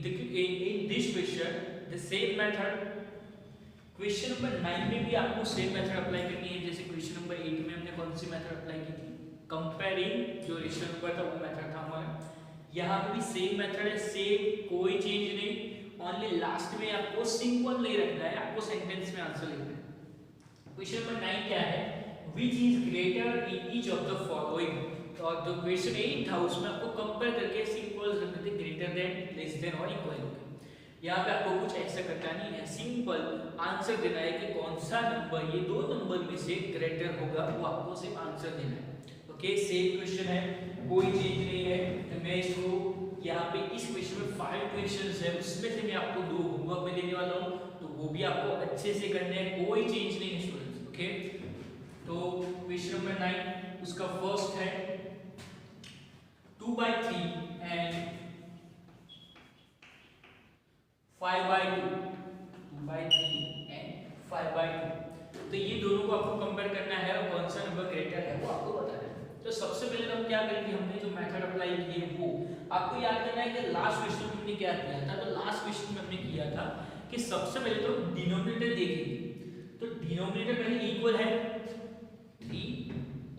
in this question the same method, question number 9 में भी आपको सेम मेथड अप्लाई करनी है जैसे क्वेश्चन नंबर 8 में हमने कौन सी मेथड अप्लाई की थी, कंपेयरिंग, जो रेशियो नंबर था वो मेथड था हमारा। यहाँ पे भी सेम मेथड है, सेम, कोई चेंज नहीं, ओनली लास्ट में आपको सिंपल नहीं रखना है, आपको सेंटेंस में आंसर लिखना है। क्वेश्चन नंबर 9 क्या है, which is greater in each of the following. और जो क्वेश्चन 8 था उसमें आपको कंपेयर करके सिंपल रखने थे, ग्रेटर देन, लेस देन और इक्वल हो। यहाँ पे आपको कुछ ऐसा करना नहीं है, सिंपल आंसर देना है कि कौन सा नंबर, ये दो नंबर में से ग्रेटर होगा, वो आपको सिर्फ आंसर देना है। ओके, सेम क्वेश्चन है, कोई चेंज नहीं है। तो मैं इसको यहाँ पे इस क्वेश्चन में 5 क्वेश्चंस है, उसमें से मैं आपको 2 होमवर्क में देने वाला हूँ, तो वो भी आपको अच्छे से करने हैं, कोई चेंज नहीं है स्टूडेंट्स। ओके, तो क्वेश्चन नंबर 9 उसका फर्स्ट है 2/3 एंड 5/2, 2/3 एंड 5/2। तो ये दोनों को आपको कंपेयर करना है और कौन सा नंबर ग्रेटर है वो आपको बताना है। तो सबसे पहले तो हम क्या करेंगे, हमने जो मेथड अप्लाई की है वो आपको याद करना है कि लास्ट क्वेश्चन में हमने क्या किया था। तो लास्ट क्वेश्चन में हमने किया था कि सबसे पहले तो डिनोमिनेटर देखेंगे, तो डिनोमिनेटर पहले इक्वल है 3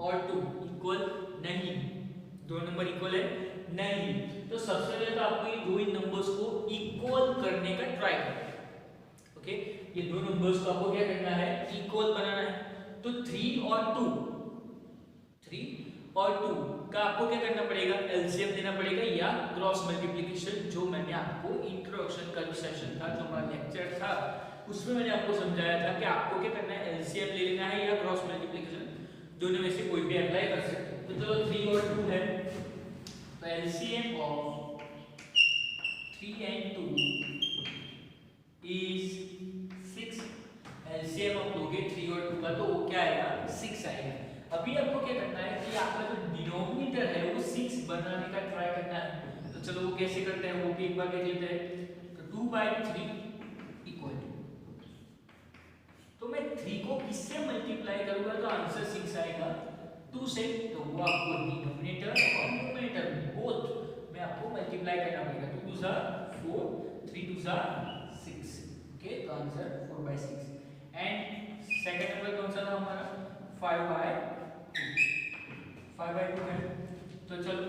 और 2, इक्वल नहीं, दो नंबर इक्वल है नहीं। तो सबसे पहले तो आपको ये दो इन नंबर्स को इक्वल करने का ट्राई करना है। ओके, ये दो नंबर्स को आपको क्या करना है, इक्वल बनाना है। तो 3 और 2 का आपको क्या करना पड़ेगा, एलसीएम देना पड़ेगा या क्रॉस मल्टीप्लिकेशन, जो मैंने आपको इंट्रोडक्शन का जो सेशन था, जो हमारा लेक्चर था, उसमें मैंने आपको समझाया था कि आपको क्या करना है, एलसीएम ले लेना है या क्रॉस मल्टीप्लिकेशन, दोनों में से कोई भी अप्लाई कर सकते हैं। तो चलो 3 और 2 है, तो LCM of 3 and 2 is 6। LCM आप लोगे 3 और 2 का तो वो क्या आएगा, 6 आएगा। अभी आपको क्या करना है कि आपका जो डिनोमिनेटर है वो 6 बनाने का ट्राई करना है। तो चलो वो कैसे करते हैं वो भी एक बार देख लेते हैं। तो 2/3 इक्वल टू, तो मैं 3 को किससे मल्टीप्लाई करूंगा तो आंसर 6 आएगा, 2 से। तो वो आपको डिनोमिनेटर और न्यूमरेटर बोथ में आपको मल्टीप्लाई करना पड़ेगा। 2 2 4, 3 2 6। ओके, तो आंसर 4/6। एंड सेकंड नंबर कौन सा था हमारा, 5/2 है। तो चलो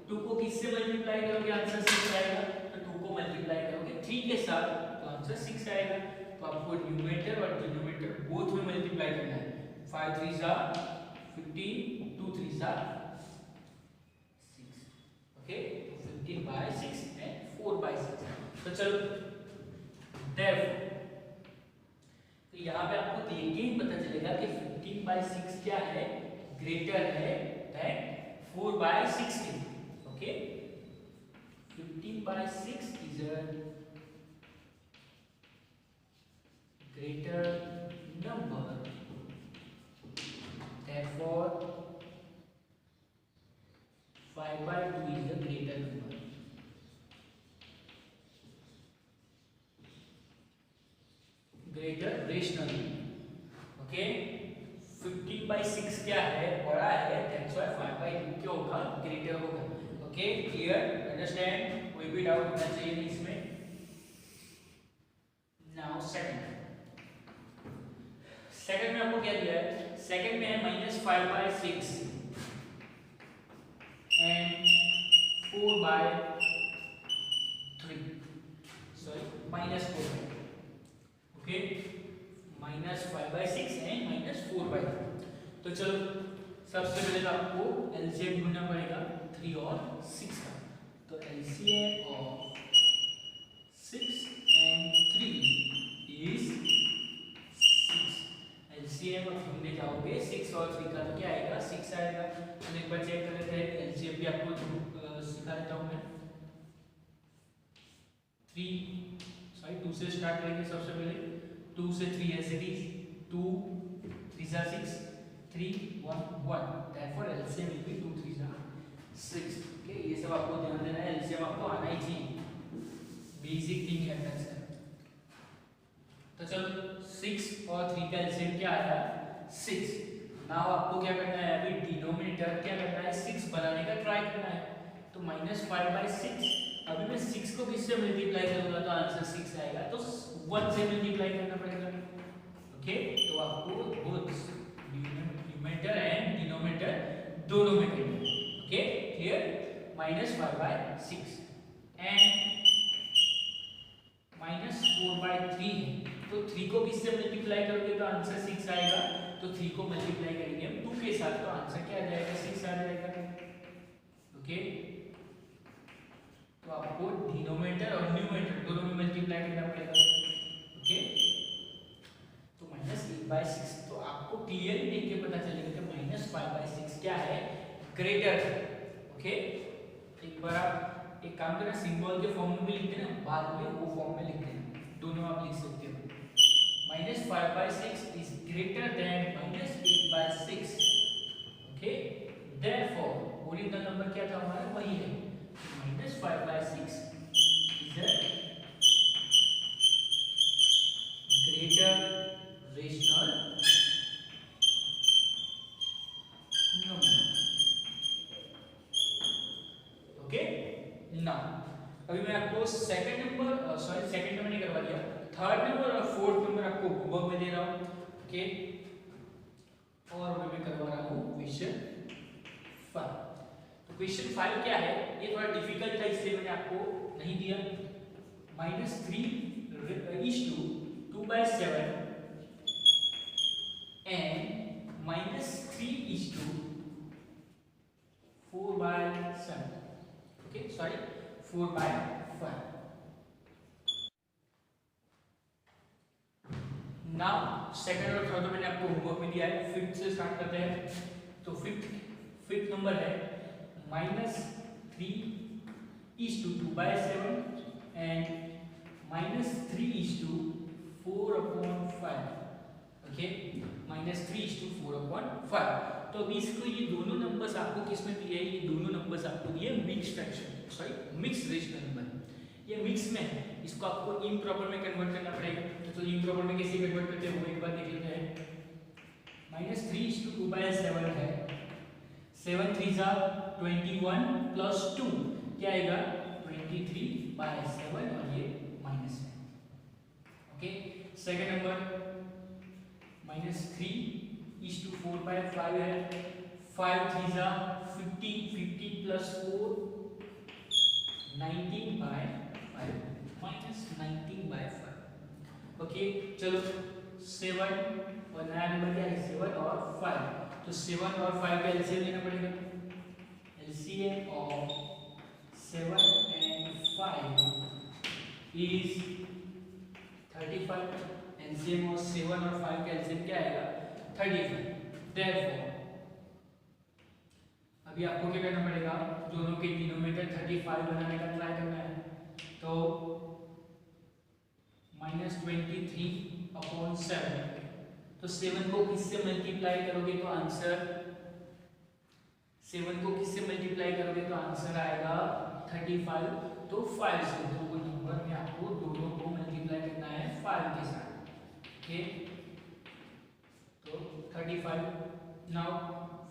2 को किससे मल्टीप्लाई करोगे, आंसर 6 आएगा। तो 2 को मल्टीप्लाई करोगे 3 के साथ तो आंसर 6 आएगा। तो आपको न्यूमरेटर और डिनोमिनेटर बोथ में मल्टीप्लाई करना है। 5 3 15, 2 3 6। Okay, 15/6 and 4/6। तो चलो therefore, तो यहाँ पे आपको देख के ही पता चलेगा कि 15/6 क्या है, ग्रेटर है than 4/16। Okay, 15/6 is a greater number, therefore 5/2 is a greater number। Greater rational. Okay, 15/6 क्या है, बड़ा है, दैट्स व्हाई 5/2 क्या होगा, ग्रेटर होगा। ओके, क्लियर, अंडरस्टैंड, कोई भी डाउट होना चाहिए नहीं इसमें। नाउ सेकंड में आपको क्या दिया है, सेकंड में है -5/6 एंड 4/3, सॉरी -4। Okay, -5/6 and -4/3। तो चलो सबसे पहले तो आपको एलसीएम ढूंढना पड़ेगा 3 और 6 का। तो LCM of 6 and 3 is 6। LCM अब ढूंढने जाओगे 6 और 3 का तो क्या आएगा, 6 आएगा। तो एक बार चेक कर लेते हैं, एलसीएम भी आपको सिखा देता हूं मैं। 2 से स्टार्ट करेंगे सबसे पहले। 2 से 3 ऐसे ही, 2 3 6, 3 1 1, therefore LCM will be 2 3 6। Okay, ये सब आपको ध्यान देना है, LCM आपको आना ही चाहिए, बेसिक थिंग है फ्रेंड्स। तो चलो 6 और 3 का LCM क्या आया, 6। नाउ आपको क्या करना है, अभी डिनोमिनेटर क्या करना है, 6 बनाने का ट्राई करना है। तो -5/6। अभी मैं 6 को किससे मल्टीप्लाई करूंगा तो आंसर 6 आएगा, तो 1 से मल्टीप्लाई करना पड़ेगा। ओके, तो आपको बोथ न्यूमरेटर एंड डिनोमिनेटर दोनों में करना है। Okay, clear? -5/6 एंड -4/3 है, तो 3 को किससे मल्टीप्लाई करोगे तो आंसर 6 आएगा, तो 3 को मल्टीप्लाई करेंगे हम 2 के साथ, तो आंसर क्या आ जाएगा? 6 आ जाएगा। ओके, तो आपको डिनोमिनेटर और न्यूमरेटर दोनों में मल्टीप्लाई करना पड़ेगा। ओके, तो -8/6, तो आपको क्लियरली देख के पता चलेगा कि -5/6 क्या है? ग्रेटर है। ओके, एक बार आप एक काम करना, सिंबल के फॉर्म में भी लिखते हैं ना, बाद में वो फॉर्म में लिखते हैं, दोनों आप लिख सकते हो। -5/6 is greater than -8/6। Okay, therefore original number क्या था हमारा? वही है, -5/6 is a greater rational number। Okay, now अभी मैं आपको सेकंड नंबर नहीं करवा दिया, थर्ड नंबर और फोर्थ नंबर आपको होमवर्क में दे रहा हूं। ओके, और मैं करवा रहा हूं क्वेश्चन 5। तो क्वेश्चन 5 क्या है? ये थोड़ा डिफिकल्ट था, इसलिए मैंने आपको नहीं दिया। -3:2/7 and -3:4/7। Okay, sorry 4/5। Now second और थर्ड मैंने आपको होमवर्क में दिया है, फिफ्थ से स्टार्ट करते हैं। तो फिफ्थ नंबर है -3:2/7 एंड -3:4/5। ओके, -3:4/5। तो अभी इसको ये दोनों नंबर्स आपको किसमें दिए हैं? ये दोनों नंबर्स आपको दिए mix fraction, sorry mix rational number. ये मिक्स में है, इसको आपको इम्प्रॉपर में कन्वर्ट करना पड़ेगा। तो इम्प्रॉपर में कैसे कन्वर्ट करते हैं वो एक बार देख लेते हैं। -3:2/7 है, 7 3 21 प्लस 2 क्या आएगा? 23/7 और ये माइनस है। ओके, सेकंड नंबर -3:4/5 है, 5 3 50 50 प्लस 4 19/5 -19/5। ओके, चलो 7 और नया नंबर क्या है? 7 और 5। तो 7 और 5 का एलसीएम लेना पड़ेगा। LCM of 7 and 5 is 35। LCM of 7 और 5 का एलसीएम क्या आएगा? 35। Therefore अभी आपको क्या करना पड़ेगा? दोनों के डिनोमिनेटर 35 बनाने का ट्राई करना है। तो -23/7, तो 7 को किससे मल्टीप्लाई करोगे तो आंसर 7 को किससे मल्टीप्लाई करोगे तो आंसर आएगा 35। तो 5 से, तो वो नंबर में आपको दोनों को मल्टीप्लाई करना है 5 के साथ। ओके, तो 35। नाउ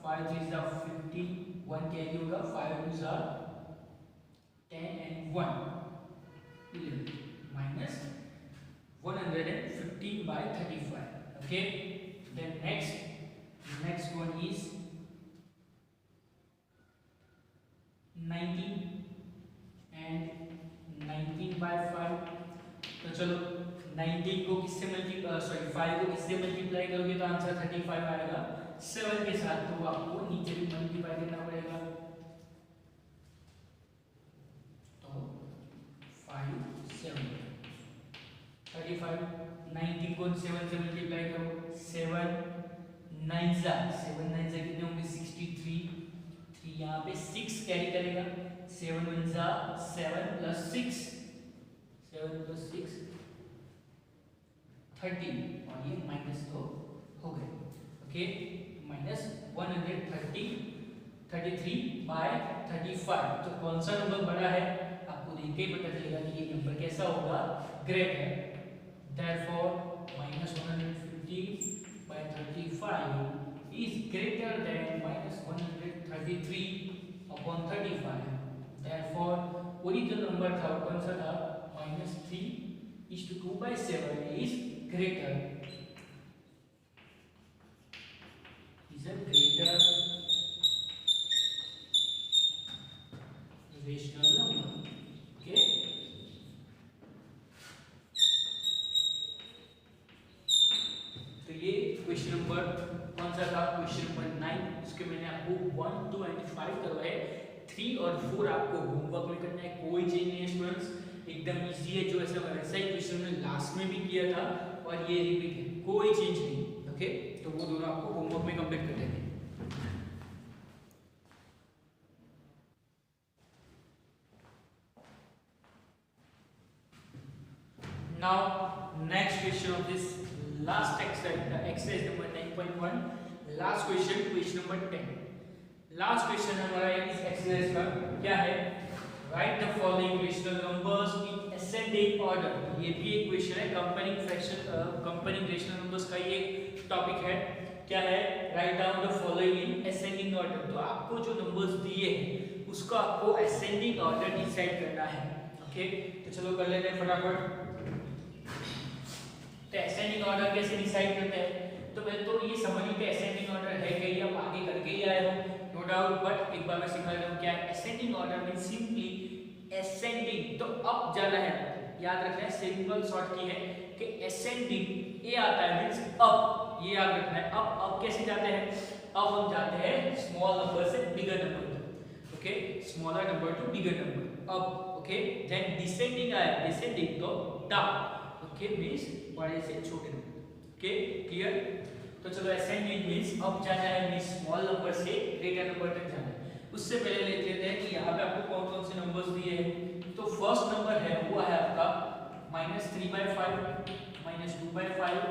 5 3 50, 1 कैरी होगा, 5 2 10 and 1 11 -115/35। okay, then next one is 19 and 19/5। तो चलो 19 को किससे 5 को किससे मल्टीप्लाई करोगे तो आंसर 35 आएगा 7 के साथ। तो आपको नीचे भी मल्टीप्लाई करना पड़ेगा। तो 5 7 35, 19 को 7 से मल्टीप्लाई करो, 7 9 कितने होंगे? 63। 3 यहाँ पे 6 कैरी करेगा, 7 1 7 प्लस 6 30 और ये माइनस तो हो गए। ओके, -133/35। तो कौन सा नंबर बड़ा है आपको देख के ही पता चलेगा कि ये नंबर कैसा होगा? ग्रेट है। Therefore, -150/35 is greater than -133/35। Therefore original number था कौन सा था -3:2/7 is greater rational number. Okay, तो ये क्वेश्चन नंबर कौन सा था, क्वेश्चन नंबर 9। उसके मैंने आपको 1, 2 एंड 5 करवाए। 3 और 4 आपको होमवर्क में करना है, कोई चेंज नहीं है स्टूडेंट्स, एकदम इजी है। जो ऐसा वैसा ही क्वेश्चन मैंने लास्ट में भी किया था और ये रिपीट है, कोई चेंज नहीं। ओके, तो वो दोनों आपको होमवर्क में कंप्लीट कर देंगे। Now next question of this last exercise, exercise number 9.1, last question, question number 10। Last question हमारा इस एक्सरसाइज का क्या है, right the following rational numbers in ascending order. ये भी एक क्वेश्चन है, comparing fraction comparing rational numbers का ये टॉपिक है। क्या है, write down the following in ascending order. तो आपको जो नंबर्स दिए हैं उसको आपको असेंडिंग ऑर्डर डिसाइड करना है। ओके, तो चलो कर लेते हैं फटाफट। तो असेंडिंग ऑर्डर कैसे डिसाइड करते हैं, तो पहले तो ये समझिए कि असेंडिंग ऑर्डर है कि आप आगे करके ही आए हो, नो डाउट, बट एक बार मैं सिखा देता हूं क्या है ascending order. Means simply ascending, तो अप जाना है, याद रखना है, सिंपल शॉर्ट की है कि असेंडिंग ए आता है मींस अप, ये याद रखना है। अप कैसे जाते हैं, अब हम जाते हैं स्मॉल नंबर से बिगर नंबर तक। Okay, smaller number to bigger number up. Okay, then descending आया, डिसेंडिंग तो डाउन। ओके, मींस बड़े से छोटे नंबर। Okay, clear. तो चलो असेंडिंग मींस अप जाना है, मींस स्मॉल नंबर से ग्रेटर नंबर तक जाना है। उससे पहले लेते हैं कि यहाँ पे आपको कौन कौन से नंबर्स दिए हैं। तो फर्स्ट नंबर है वो है आपका -3/5, -2/5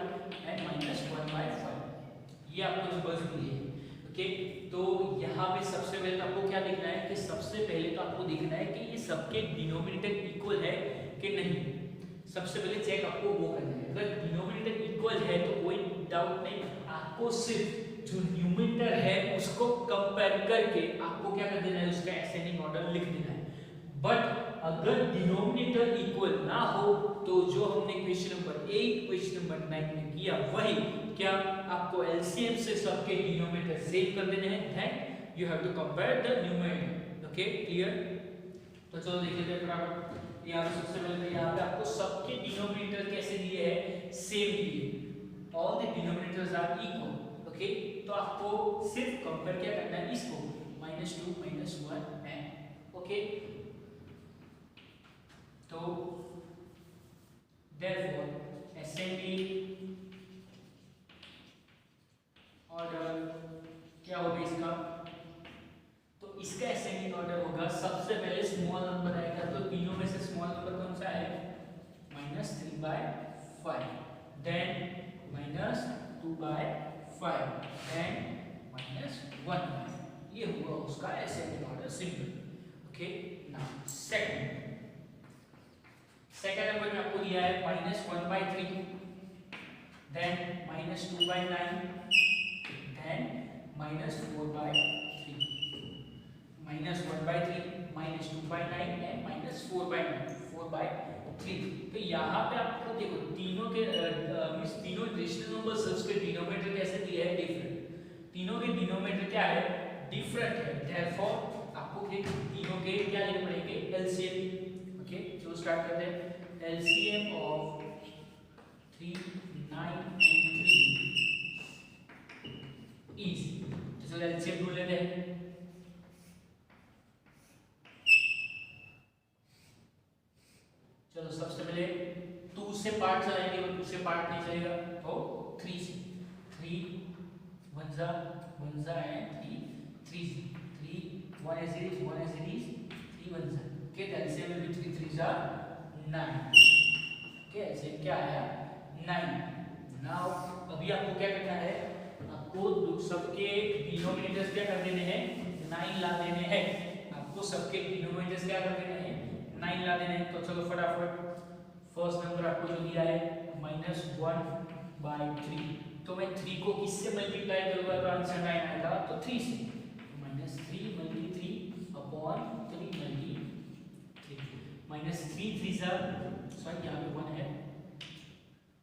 एंड -1/5, ये आपको नंबर्स दिए हैं। ओके, तो यहाँ पे सबसे पहले तो आपको क्या देखना है कि सबसे पहले तो आपको देखना है कि ये सबके डिनोमिनेटर इक्वल है कि नहीं। सबसे पहले चेक आपको वो करना है। अगर डिनोमिनेटर इक्वल है तो कोई डाउट नहीं, आपको सिर्फ जो न्यूमरेटर है उसको कंपेयर करके आपको क्या कर देना है, उसका असेंडिंग ऑर्डर लिख देना है। बट अगर डिनोमिनेटर इक्वल ना हो तो जो हमने क्वेश्चन नंबर 8 क्वेश्चन नंबर 9 में किया वही, क्या आपको एलसीएम से सबके डिनोमिनेटर सेव कर देने हैं, then you have to compare the numerator. Okay, clear. तो चलो देख लेते हैं फटाफट। यहाँ पे सबसे पहले यहाँ पे आपको सबके डिनोमिनेटर कैसे दिए हैं, सेम दिए, all the denominators are equal. Okay, तो आपको सिर्फ कंपेयर क्या करना है, इसको -2 -1 एंड ओके। तो therefore ascending ऑर्डर क्या होगा इसका, तो इसका असेंडिंग ऑर्डर होगा सबसे पहले स्मॉल नंबर आएगा। तो तीनों में से स्मॉल नंबर कौन सा है, -3/5, देन -2/5, देन -1/5, ये हुआ उसका ascending order simple. Okay, now second number में आपको दिया है -1/3, देन -2/9, देन -4/3, -1/3, -2/9 एंड -4/9, 4/3। तो यहाँ पे आपको देखो तीनों के मींस तीनों रेशनल नंबर्स उसके डिनोमिनेटर कैसे दिए हैं, डिफरेंट। तीनों के डिनोमिनेटर क्या है, डिफरेंट है। देयरफॉर आपको तीनों के क्या लेने पड़ेंगे, एलसीएम। ओके, चलो स्टार्ट करते हैं। एलसीएम ऑफ 3, 9 एंड 3 इज, चलो एलसीएम ढूंढ लेते हैं। चलो सबसे पहले 2 से पार्ट चलाएंगे, 2 से पार्ट नहीं चलेगा तो 3 से, 3 1 जा एंड 3 3 3 1 as it is 3 1 जा। ओके, तो एलसीएम में भी 3 3 जा 9। ओके, एलसीएम क्या आया, 9। नाउ अभी आपको क्या करना है, आपको सबके डिनोमिनेटर्स क्या कर देने हैं, 9 ला देने हैं। आपको सबके डिनोमिनेटर्स क्या कर देने हैं, 9 ला देने हैं। तो चलो फटाफट, फर्स्ट नंबर आपको जो दिया है -1/3, तो मैं 3 को किससे मल्टीप्लाई करूंगा तो आंसर 9 आएगा, तो 3 से -3 × 3 / 3 3 माइनस 3 3 सा, सॉरी यहाँ पे 1 है,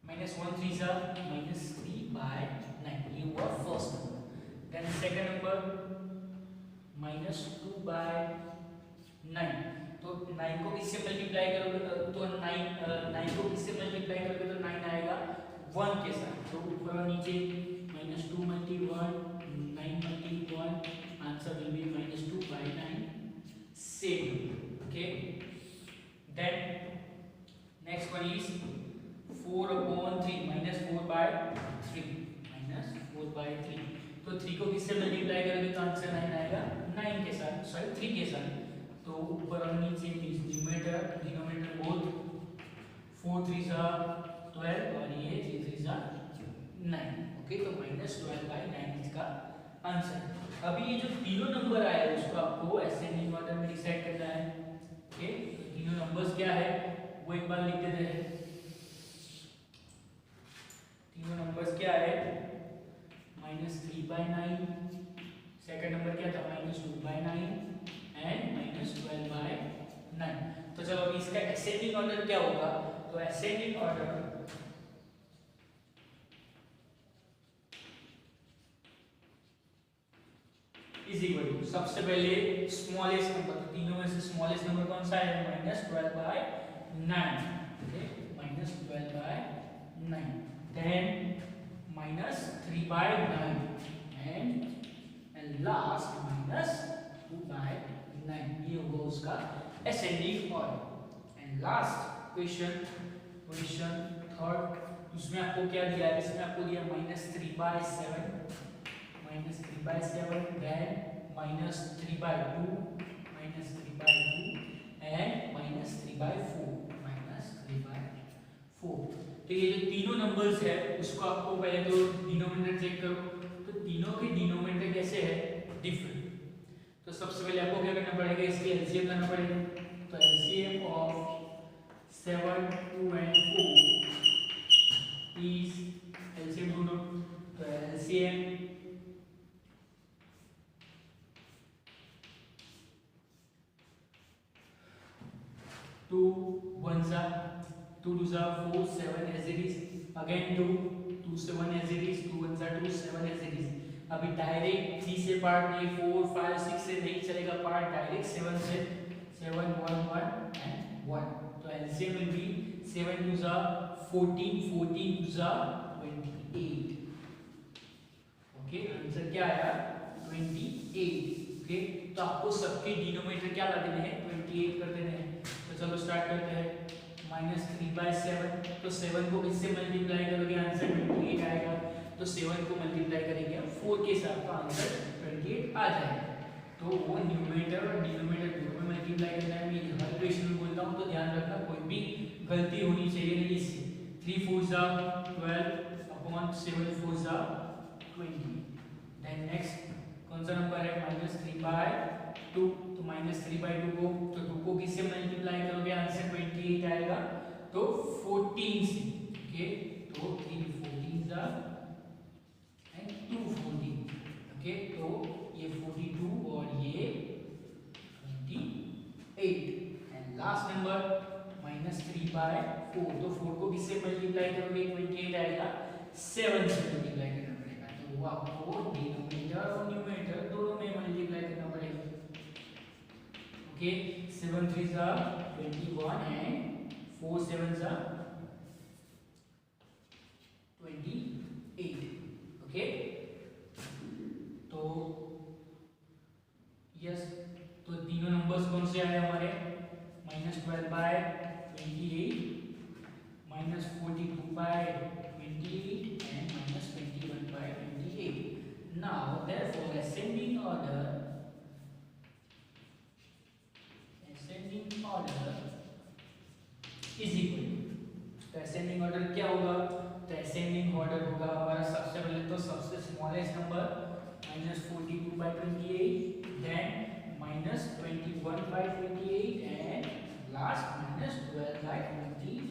माइनस 1 3 सा माइनस 3/9, ये हुआ first number. Then second number minus 2/9, तो 9 को किससे मल्टीप्लाई करोगे तो 9 को किससे मल्टीप्लाई करोगे तो 9 आएगा 1 के साथ, तो ऊपर और नीचे minus 2 multi 1 9 multi 1, answer will be minus 2/9 same. Okay, then next one is 4/3 minus 4/3 minus 4/3, तो 3 को किससे मल्टीप्लाई करोगे तो आंसर 9 आएगा 9 के साथ, सॉरी 3 के साथ, तो ऊपर और नीचे न्यूमरेटर डिनोमिनेटर बोथ 4 3 सा 12 और ये 3 3 सा 9। ओके, तो माइनस 12/9 इसका आंसर। अभी ये जो तीनों नंबर आए हैं उसको आपको असेंडिंग ऑर्डर में डिसाइड करना है। ओके, तो तीनों नंबर्स क्या है वो एक बार लिख देते हैं। तीनों नंबर्स क्या है, माइनस 3/9, सेकंड नंबर क्या था माइनस 2/9 एंड माइनस 12/9। तो चलो अभी इसका असेंडिंग ऑर्डर क्या होगा, तो ascending order is equal to, सबसे पहले स्मॉलेस्ट नंबर, तो तीनों में से स्मॉलेस्ट नंबर कौन सा है माइनस 12/9, ओके माइनस 12/9, देन माइनस 3/9 एंड लास्ट माइनस 2/9, ये होगा उसका ascending order. And last question third, उसमें आपको क्या दिया है, इसमें आपको दिया minus 3/7 then minus 3/2 and minus 3/4। तो ये जो तीनों नंबर्स है उसको आपको पहले तो डिनोमिनेटर चेक करो, तो तीनों के डिनोमिनेटर कैसे है डिफरेंट, तो सबसे पहले आपको क्या करना पड़ेगा, इसके एलसीएम करना पड़ेगा, तो LCM of 7 2 and 4 is LCM ढूंढो, तो LCM 2 1s are 2 2s are 4 7 as it is, again 2 2 7 as it is, 2 1s are 2 7 as it is। अभी डायरेक्ट 3 से पार्ट नहीं, 4 5 6 से नहीं चलेगा पार्ट, डायरेक्ट 7 से 7 1 1 and 1, तो LCM will be 7 2s are 14 14 2s are 28। Okay, answer क्या आया 28। ओके, तो आपको सबके डिनोमिनेटर क्या ला देने हैं 28 कर देने हैं। चलो स्टार्ट करते हैं। माइनस 3/7, तो 7 को किससे मल्टीप्लाई करोगे आंसर 28 आएगा, तो 7 को मल्टीप्लाई करेंगे हम 4 के साथ, तो आंसर 28 आ जाएगा। तो वो न्यूमरेटर और डिनोमिनेटर दोनों में मल्टीप्लाई करना है। मैं हर क्वेश्चन में बोलता हूँ तो ध्यान रखना, कोई भी गलती होनी चाहिए नहीं इससे। 3 4s are 12 upon 7 4s are 20। Then next कौन सा नंबर है माइनस 3/2, तो माइनस 3/2 को, तो 2 को किससे मल्टीप्लाई करोगे आंसर 28 आएगा, तो 14 से। ओके, तो 3 14s are and 2 14। ओके, तो ये 42 और ये 28। एंड लास्ट नंबर माइनस 3/4, तो 4 को किससे मल्टीप्लाई करोगे 28 आएगा, 7 से मल्टीप्लाई करना पड़ेगा, तो वो आपको डिनोमिनेटर और न्यूमरेटर दोनों में मल्टीप्लाई करना पड़ेगा। Okay, 7 3s are 21 and 4 7s are 28। ओके, तो यस, तो तीनों नंबर्स कौन से आए हमारे minus 12/28, minus 42/28 and minus 21/28। Now therefore ascending order is equal to, ascending order क्या होगा, तो असेंडिंग ऑर्डर होगा हमारा सबसे पहले तो सबसे smallest number minus 42/28, then minus 21/28 and last minus 12/28।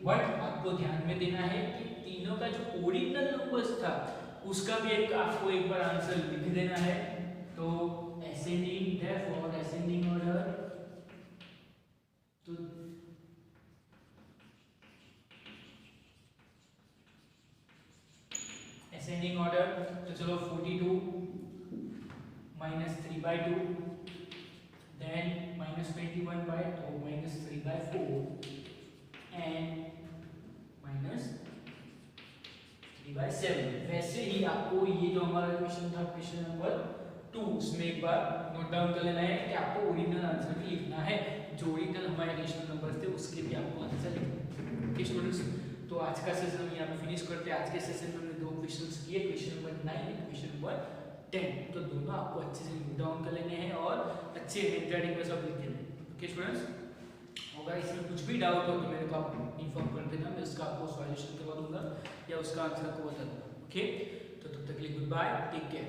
But आपको ध्यान में देना है कि तीनों का जो ओरिजिनल नंबर्स था उसका भी आपको एक बार आंसर लिख देना है। तो ascending, therefore ascending order ascending order, तो चलो 42 minus 3/2, then minus 21/2 minus 3/4 and minus 3/7। वैसे ही आपको ये जो हमारा क्वेश्चन था क्वेश्चन नंबर 2, उसमें एक बार नोट डाउन कर लेना है कि आपको ओरिजिनल आंसर भी लिखना है, जो ओरिजिनल हमारे क्वेश्चन नंबर थे उसके भी आपको आंसर लिखना है। ओके स्टूडेंट्स, तो आज का सेशन हम यहाँ पे फिनिश करते हैं। आज के सेशन में हमने 2 क्वेश्चंस किए, question number 9 and question number 10। तो दोनों आपको अच्छे से नोट डाउन कर लेने हैं और अच्छे हैंडराइटिंग में सब लिख देना है। ओके स्टूडेंट्स, होगा इसमें कुछ भी डाउट हो तो मेरे को आप इन्फॉर्म कर देना, मैं उसका आपको सॉल्यूशन करवा दूंगा या उसका आंसर आपको बता दूंगा। ओके, तो तब तक के लिए गुड बाय, टेक केयर।